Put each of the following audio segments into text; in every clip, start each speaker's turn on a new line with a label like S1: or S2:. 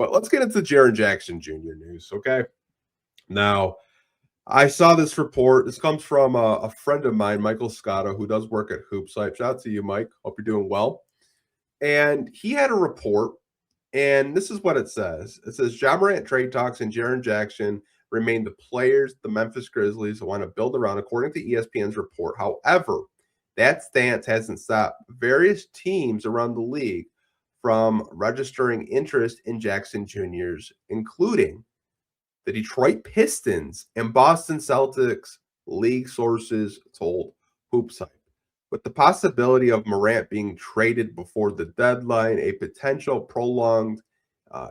S1: But let's get into Jaren Jackson Jr. news, okay? Now, I saw this report. This comes from a friend of mine, Michael Scotto, who does work at Hoops. Shout out to you, Mike. Hope you're doing well. And he had a report, and this is what it says. It says Ja Morant trade talks and Jaren Jackson remain the players the Memphis Grizzlies want to build around, according to ESPN's report. However, that stance hasn't stopped various teams around the league from registering interest in Jackson Jr.'s, including the Detroit Pistons and Boston Celtics, league sources told Hoops Hype. With the possibility of Morant being traded before the deadline, a potential prolonged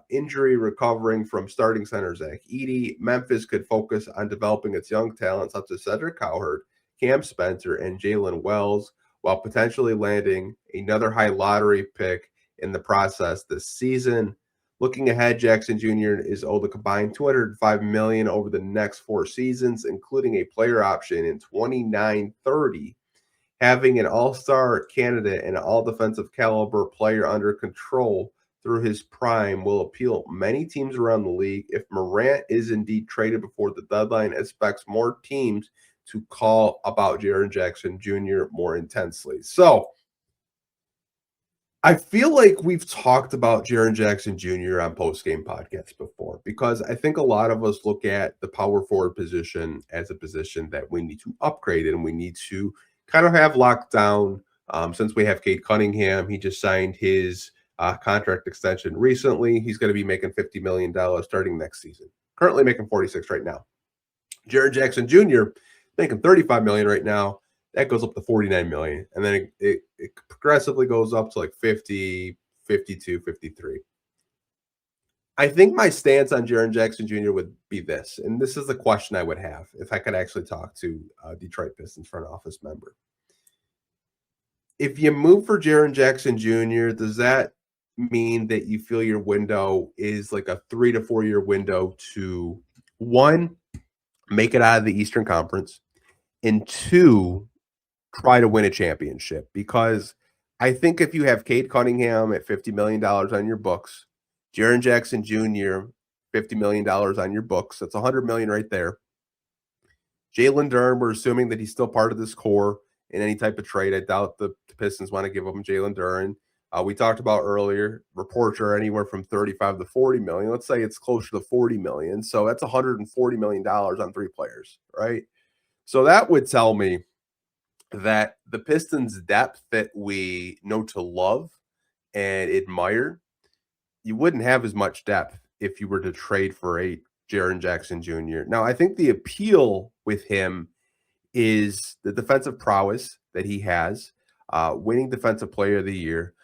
S1: injury recovering from starting center Zach Edey, Memphis could focus on developing its young talent such as Cedric Cowherd, Cam Spencer, and Jalen Wells, while potentially landing another high lottery pick in the process this season. Looking ahead, Jackson Jr. is owed a combined $205 million over the next 4 seasons, including a player option in 29-30. Having an all-star candidate and an all-defensive caliber player under control through his prime will appeal many teams around the league. If Morant is indeed traded before the deadline, it expects more teams to call about Jaren Jackson Jr. more intensely. So, I feel like we've talked about Jaren Jackson Jr. on post-game podcasts before, because I think a lot of us look at the power forward position as a position that we need to upgrade and we need to kind of have locked down. Since we have Cade Cunningham, he just signed his contract extension recently. He's going to be making $50 million starting next season. Currently making 46 right now. Jaren Jackson Jr. making 35 million right now. That goes up to 49 million. And then it progressively goes up to like 50, 52, 53. I think my stance on Jaren Jackson Jr. would be this, and this is the question I would have if I could actually talk to a Detroit Pistons front office member. If you move for Jaren Jackson Jr., does that mean that you feel your window is like a 3 to 4 year window to, one, make it out of the Eastern Conference, and two, try to win a championship? Because I think if you have Cade Cunningham at $50 million on your books, Jaren Jackson Jr., $50 million on your books, that's $100 million right there. Jalen Duren, we're assuming that he's still part of this core in any type of trade. I doubt the Pistons want to give him Jalen Duren. We talked about earlier, reports are anywhere from 35 to 40 million. Let's say it's closer to 40 million. So that's $140 million on 3 players, right? So that would tell me that the Pistons' depth that we know to love and admire, you wouldn't have as much depth if you were to trade for a Jaren Jackson Jr. Now, I think the appeal with him is the defensive prowess that he has, winning defensive player of the year,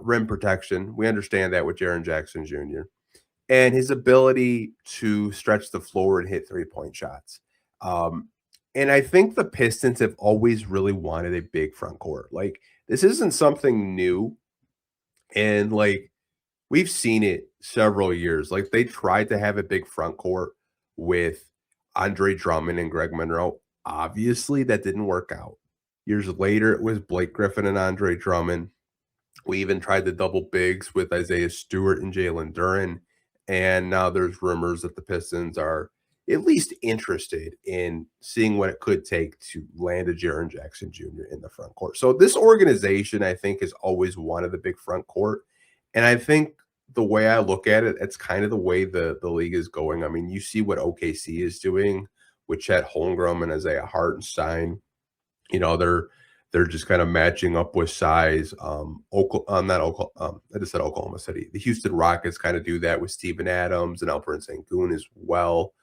S1: rim protection. We understand that with Jaren Jackson Jr. And his ability to stretch the floor and hit 3-point shots. And I think the Pistons have always really wanted a big front court. Like, this isn't something new. And, like, we've seen it several years. Like, they tried to have a big front court with Andre Drummond and Greg Monroe. Obviously, that didn't work out. Years later, it was Blake Griffin and Andre Drummond. We even tried the double bigs with Isaiah Stewart and Jalen Duren. And now there's rumors that the Pistons are at least interested in seeing what it could take to land a Jaren Jackson Jr. in the front court. So this organization, I think, has always wanted the big front court. And I think the way I look at it, it's kind of the way the league is going. I mean, you see what OKC is doing with Chet Holmgren and Isaiah Hartenstein. You know, they're just kind of matching up with size. I just said Oklahoma City. The Houston Rockets kind of do that with Steven Adams and Alperen Sengun as well.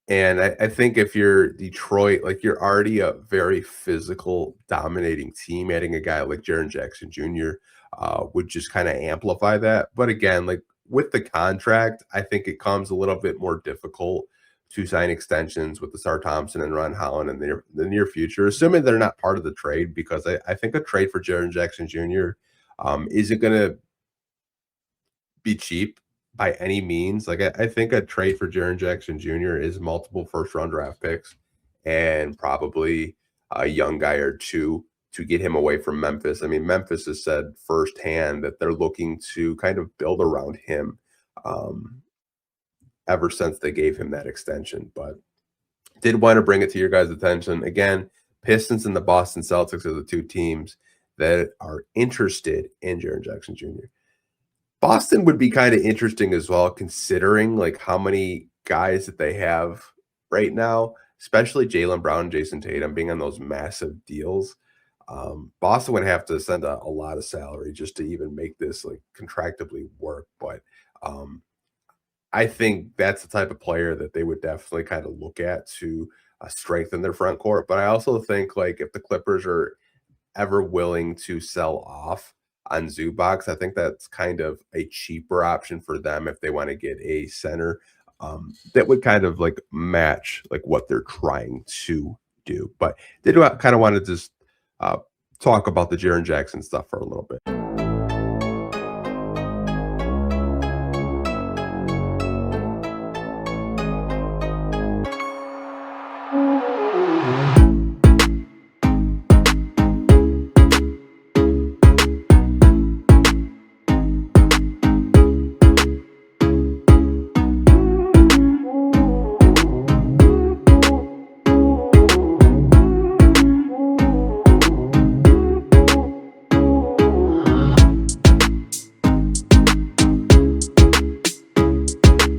S1: And I think if you're Detroit, like, you're already a very physical, dominating team. Adding a guy like Jaren Jackson Jr. Would just kind of amplify that. But again, like, with the contract, I think it comes a little bit more difficult to sign extensions with the Sar Thompson and Ron Holland in the near future, assuming they're not part of the trade, because I think a trade for Jaren Jackson Jr. Isn't going to be cheap by any means. Like, I think a trade for Jaren Jackson Jr. is multiple first-round draft picks and probably a young guy or two to get him away from Memphis. I mean, Memphis has said firsthand that they're looking to kind of build around him um, ever since they gave him that extension. But did want to bring it to your guys' attention. Again, Pistons and the Boston Celtics are the two teams that are interested in Jaren Jackson Jr. Boston would be kind of interesting as well, considering like how many guys that they have right now, especially Jaylen Brown and Jason Tatum being on those massive deals. Boston would have to send a lot of salary just to even make this like contractably work. But um, I think that's the type of player that they would definitely kind of look at to strengthen their front court. But I also think like if the Clippers are ever willing to sell off on Zubac, I think that's kind of a cheaper option for them if they want to get a center that would kind of like match like what they're trying to do. But they do kind of want to just uh, talk about the Jaren Jackson stuff for a little bit.